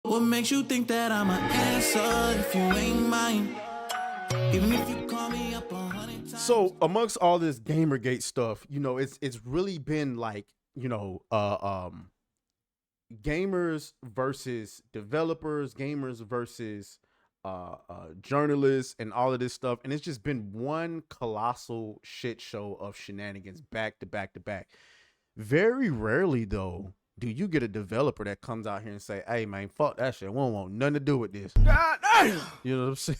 What makes you think that I'm an answer if you ain't mine? Even if you call me up 100 times. So amongst all this Gamergate stuff, you know, it's really been like, you know, gamers versus developers, gamers versus journalists, and all of this stuff, and it's just been one colossal shit show of shenanigans back to back to back. Very rarely though do you get a developer that comes out here and say, hey man, fuck that shit, we don't want nothing to do with this. God damn. You know what I'm saying?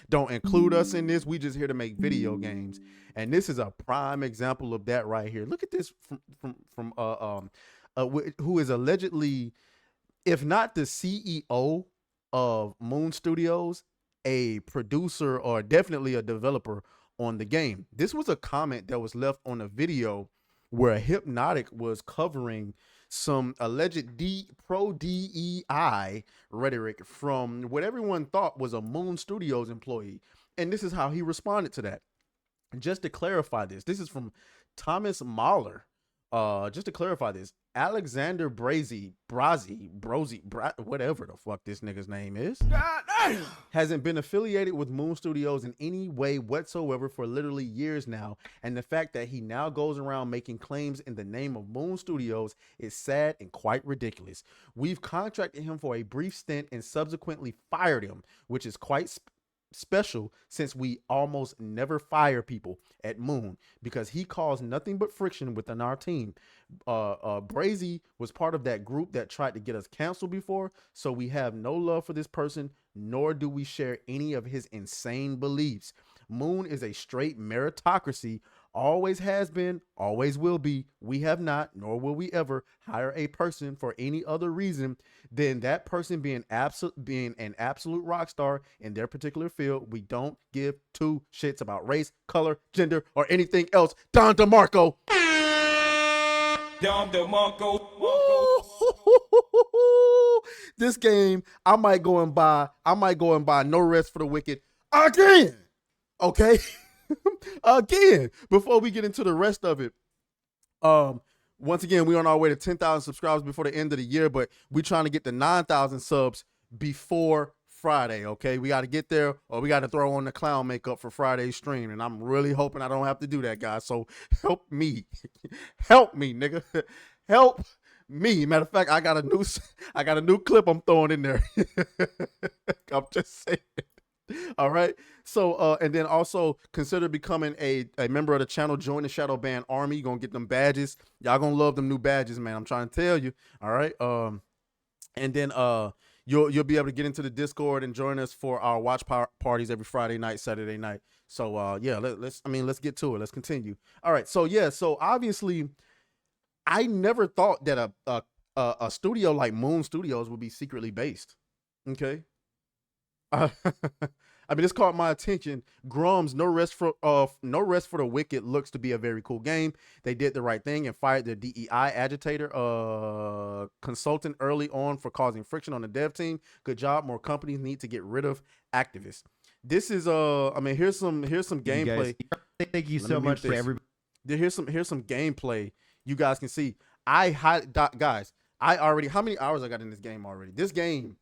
Don't include us in this, we just here to make video games. And this is a prime example of that right here. Look at this from who is allegedly, if not the CEO of Moon Studios, a producer or definitely a developer on the game. This was a comment that was left on a video where Hypnotic was covering some alleged pro DEI rhetoric from what everyone thought was a Moon Studios employee. And this is how he responded to that. Just to clarify this is from Thomas Mahler. Just to clarify this, Alexander Brazy, whatever the fuck this nigga's name is, hasn't been affiliated with Moon Studios in any way whatsoever for literally years now. And the fact that he now goes around making claims in the name of Moon Studios is sad and quite ridiculous. We've contracted him for a brief stint and subsequently fired him, which is quite special since we almost never fire people at Moon because he caused nothing but friction within our team. Brazy was part of that group that tried to get us canceled before, so we have no love for this person, nor do we share any of his insane beliefs. Moon is a straight meritocracy, always has been, always will be. We have not, nor will we ever hire a person for any other reason than that person being an absolute rock star in their particular field. We don't give two shits about race, color, gender, or anything else. Don DeMarco. Don DeMarco. This game, I might go and buy No Rest for the Wicked again. Okay. Again, before we get into the rest of it, once again, we're on our way to 10,000 subscribers before the end of the year, but we're trying to get to 9,000 subs before Friday. Okay, we got to get there, or we got to throw on the clown makeup for Friday's stream, and I'm really hoping I don't have to do that, guys. So help me, help me, nigga, help me. Matter of fact, I got a new clip I'm throwing in there. I'm just saying. All right. So, and then also consider becoming a member of the channel. Join the Shadow Band Army. You're going to get them badges. Y'all going to love them new badges, man. I'm trying to tell you. All right. And then you'll be able to get into the Discord and join us for our watch parties every Friday night, Saturday night. So, yeah, let's get to it. Let's continue. All right. So, yeah. So, obviously, I never thought that a studio like Moon Studios would be secretly based. Okay. I mean, this caught my attention. Grum's No Rest for the Wicked looks to be a very cool game. They did the right thing and fired their DEI agitator consultant early on for causing friction on the dev team. Good job. More companies need to get rid of activists. This is I mean, here's some gameplay. Thank you so much to everybody. Here's some gameplay you guys can see. Guys, how many hours I got in this game already? This game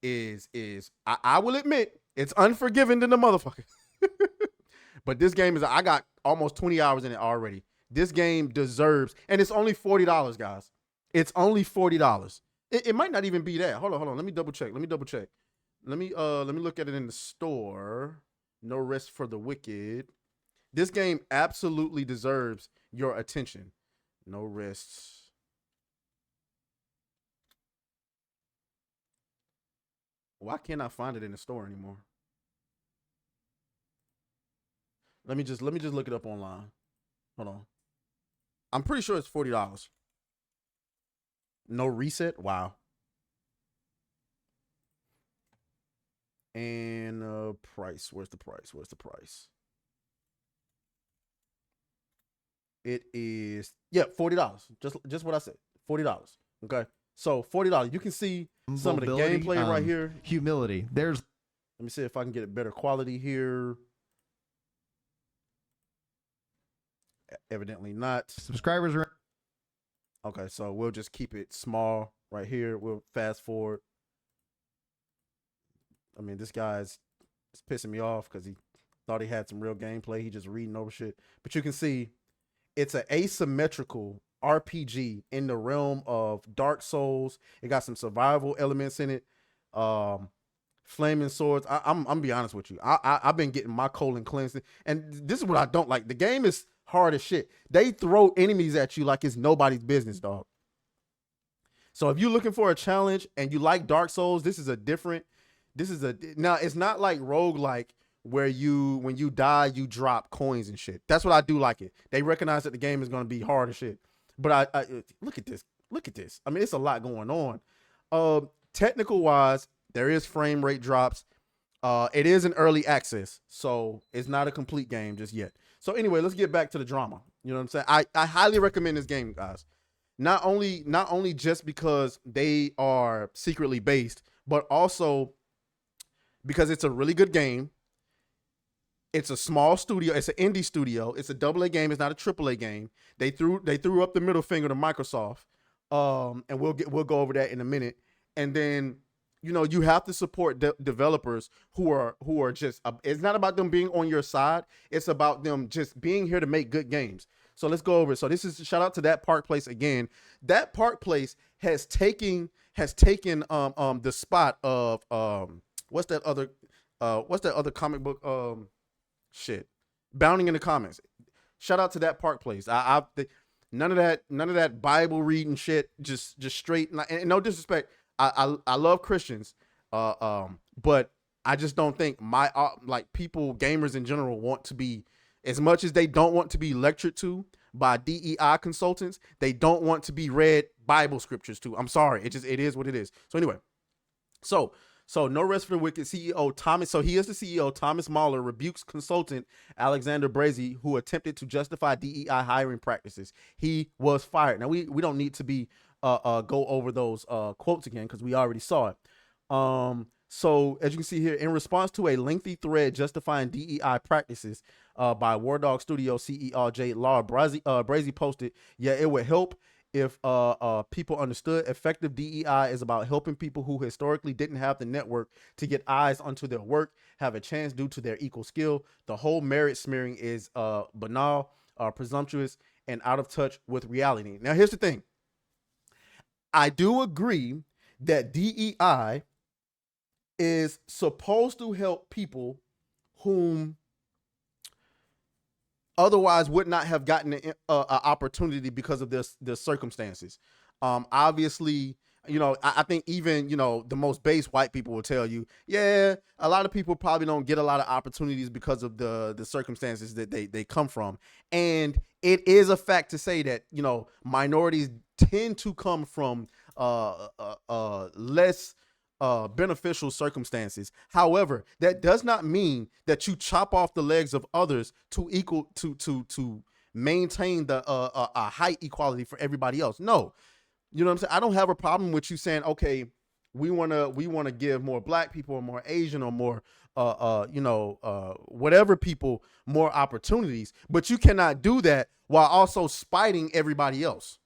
I will admit it's unforgiving than the motherfucker. But this game I got almost 20 hours in it already. This game deserves, and it's only $40, guys. It's only $40. It might not even be that. Hold on. Let me double check. Let me look at it in the store. No Rest for the Wicked. This game absolutely deserves your attention. No Rest. Why can't I find it in the store anymore? Let me just look it up online. Hold on. I'm pretty sure it's $40. No Reset. Wow. And price. Where's the price? It is $40. Just what I said. $40. Okay. So $40. You can see some of the gameplay right here. Humility. Let me see if I can get a better quality here. Evidently not. Subscribers are okay. So we'll just keep it small right here. We'll fast forward. I mean, this guy's it's pissing me off because he thought he had some real gameplay. He just reading over shit. But you can see it's an asymmetrical RPG in the realm of Dark Souls. It got some survival elements in it. Flaming swords. I'm be honest with you. I've been getting my colon cleansed, and this is what I don't like. The game is hard as shit. They throw enemies at you like it's nobody's business, dog. So if you're looking for a challenge and you like Dark Souls, now it's not like roguelike where when you die, you drop coins and shit. That's what I do like it. They recognize that the game is going to be hard as shit. But I look at this. Look at this. I mean, it's a lot going on. Technical wise, there is frame rate drops. It is an early access, so it's not a complete game just yet. So anyway, let's get back to the drama. You know what I'm saying? I highly recommend this game, guys. Not only just because they are secretly based, but also because it's a really good game. It's a small studio. It's an indie studio. It's a AA game. It's not a AAA game. They threw up the middle finger to Microsoft. And we'll go over that in a minute. And then, you know, you have to support developers who are just. It's not about them being on your side. It's about them just being here to make good games. So let's go over it. So this is shout out to That Park Place again. That Park Place has taken the spot of what's that other comic book Bounding in the Comments. Shout out to That Park Place. None of that Bible reading shit. Just straight. And no disrespect. I love Christians. But I just don't think people, gamers in general, want to be, as much as they don't want to be lectured to by DEI consultants, they don't want to be read Bible scriptures to. I'm sorry. It is what it is. So anyway, so No Rest for the Wicked CEO Thomas. So he is the CEO. Thomas Mahler rebukes consultant Alexander Brazy, who attempted to justify DEI hiring practices. He was fired. Now we don't need to be go over those quotes again because we already saw it. So as you can see here, in response to a lengthy thread justifying DEI practices by War Dog Studio CEO Jade Law, Brazy posted, "Yeah, it would help if people understood effective DEI is about helping people who historically didn't have the network to get eyes onto their work, have a chance due to their equal skill. The whole merit smearing is banal, presumptuous, and out of touch with reality." Now, here's the thing. I do agree that DEI is supposed to help people whom otherwise would not have gotten an opportunity because of their circumstances. Obviously, you know, I think even, you know, the most base white people will tell you, yeah, a lot of people probably don't get a lot of opportunities because of the circumstances that they come from. And it is a fact to say that, you know, minorities tend to come from less beneficial circumstances. However, that does not mean that you chop off the legs of others to maintain the height equality for everybody else. No, you know what I'm saying? I don't have a problem with you saying, okay, we want to give more black people or more Asian or more whatever people more opportunities, but you cannot do that while also spiting everybody else,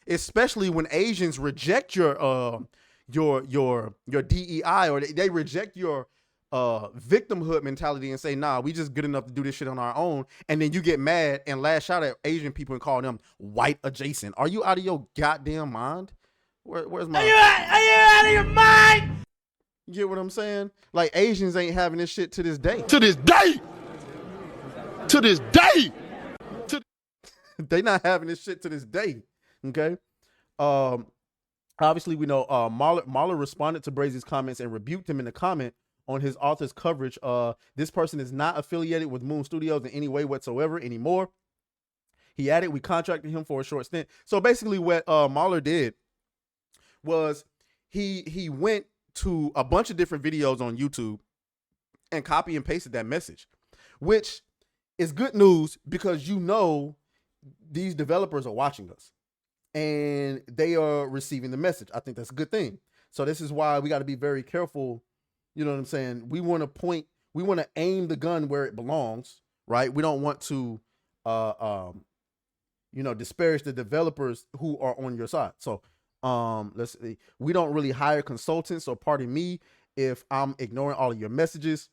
especially when Asians reject your DEI, or they reject your victimhood mentality and say, nah, we just good enough to do this shit on our own. And then you get mad and lash out at Asian people and call them white adjacent. Are you out of your goddamn mind? Where's my... Are you out of your mind? You get what I'm saying? Like, Asians ain't having this shit to this day. To this day! To this day! They not having this shit to this day. Okay? Obviously, we know Mahler responded to Brazy's comments and rebuked him in the comment on his author's coverage. This person is not affiliated with Moon Studios in any way whatsoever anymore. He added, we contracted him for a short stint. So basically what Mahler did was he went to a bunch of different videos on YouTube and copy and pasted that message, which is good news because, you know, these developers are watching us and they are receiving the message. I think that's a good thing. So this is why we got to be very careful. You know what I'm saying? We want to aim the gun where it belongs, right? We don't want to, disparage the developers who are on your side. So let's see. We don't really hire consultants, or pardon me, if I'm ignoring all of your messages.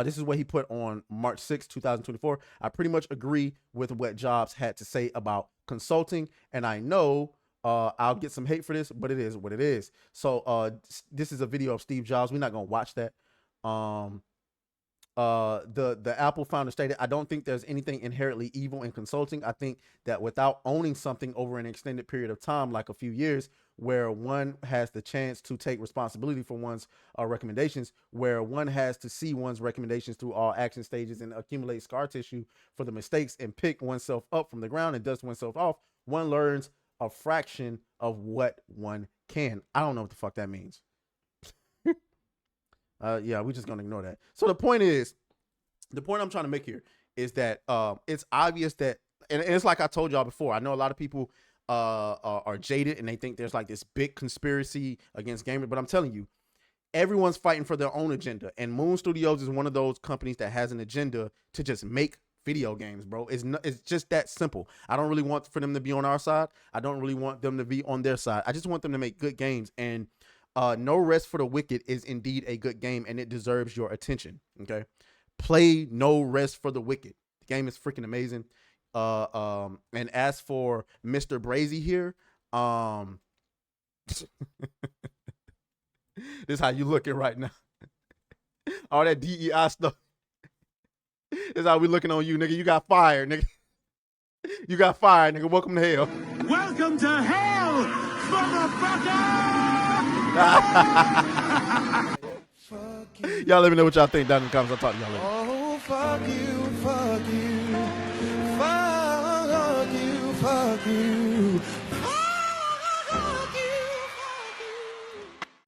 This is what he put on March 6, 2024. I pretty much agree with what Jobs had to say about consulting. And I know I'll get some hate for this, but it is what it is. So this is a video of Steve Jobs. We're not going to watch that. The Apple founder stated, I don't think there's anything inherently evil in consulting. I think that without owning something over an extended period of time, like a few years, where one has the chance to take responsibility for one's recommendations, where one has to see one's recommendations through all action stages and accumulate scar tissue for the mistakes and pick oneself up from the ground and dust oneself off, one learns a fraction of what one can. I don't know what the fuck that means. Yeah, we're just gonna ignore that. So the point I'm trying to make here is that it's obvious that, and it's like I told y'all before, I know a lot of people are jaded and they think there's like this big conspiracy against gamers, but I'm telling you, everyone's fighting for their own agenda, and Moon Studios is one of those companies that has an agenda to just make video games, bro. It's just that simple. I don't really want for them to be on our side. I don't really want them to be on their side. I just want them to make good games, and No Rest for the Wicked is indeed a good game, and it deserves your attention. Okay, play No Rest for the Wicked. The game is freaking amazing. And as for Mr. Brazy here, this is how you looking right now. All that DEI stuff. This is how we looking on you, nigga. You got fired, nigga. You got fired, nigga. Welcome to hell. Welcome to hell, motherfucker! Y'all let me know what y'all think down in the comments. I'll talk to y'all later. Oh, fuck you.